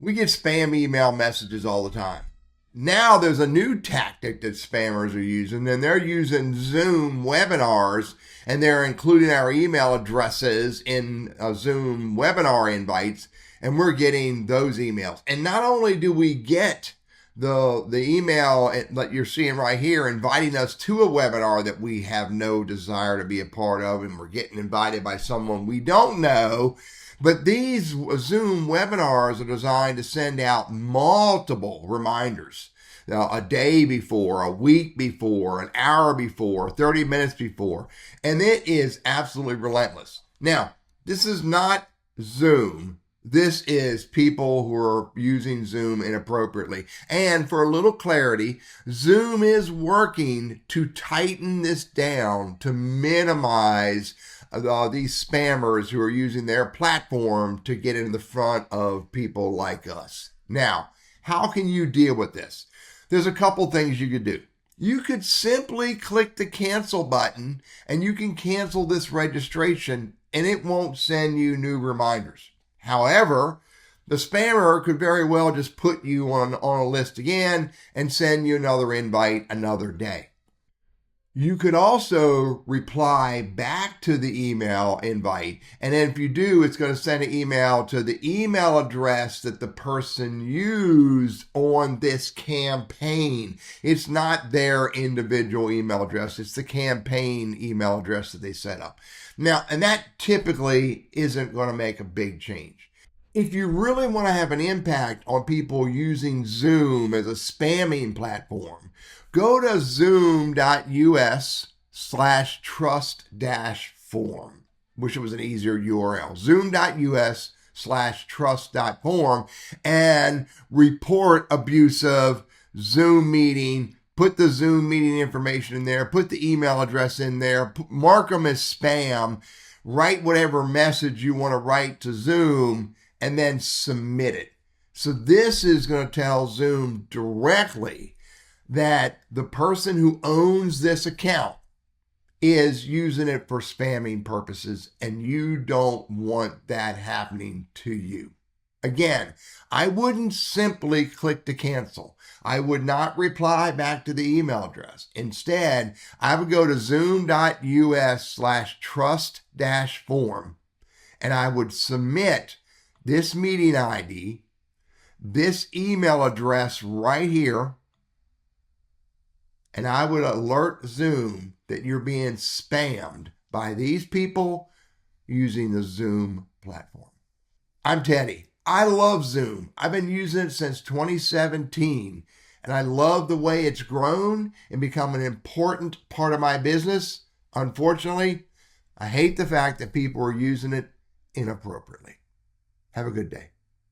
We get spam email messages all the time. Now there's a new tactic that spammers are using, and they're using Zoom webinars, and they're including our email addresses in Zoom webinar invites, and we're getting those emails. And not only do we get the email that you're seeing right here inviting us to a webinar that we have no desire to be a part of, and we're getting invited by someone we don't know, but these Zoom webinars are designed to send out multiple reminders. A day before, a week before, an hour before, 30 minutes before, and it is absolutely relentless. Now, this is not Zoom. This is people who are using Zoom inappropriately. And for a little clarity, Zoom is working to tighten this down to minimize these spammers who are using their platform to get in the front of people like us. Now, how can you deal with this? There's a couple things you could do. You could simply click the cancel button and you can cancel this registration and it won't send you new reminders. However, the spammer could very well just put you on a list again and send you another invite another day. You could also reply back to the email invite. And then if you do, it's going to send an email to the email address that the person used on this campaign. It's not their individual email address. It's the campaign email address that they set up. Now, and that typically isn't going to make a big change. If you really want to have an impact on people using Zoom as a spamming platform, go to zoom.us/trust-form. Wish it was an easier URL. zoom.us/trust.form and report abusive Zoom meeting. Put the Zoom meeting information in there. Put the email address in there. Mark them as spam. Write whatever message you want to write to Zoom and then submit it. So this is going to tell Zoom directly that the person who owns this account is using it for spamming purposes, and you don't want that happening to you. Again, I wouldn't simply click to cancel. I would not reply back to the email address. Instead, I would go to zoom.us/trust-form and I would submit this meeting ID, this email address right here, and I would alert Zoom that you're being spammed by these people using the Zoom platform. I'm Teddy. I love Zoom. I've been using it since 2017, and I love the way it's grown and become an important part of my business. Unfortunately, I hate the fact that people are using it inappropriately. Have a good day.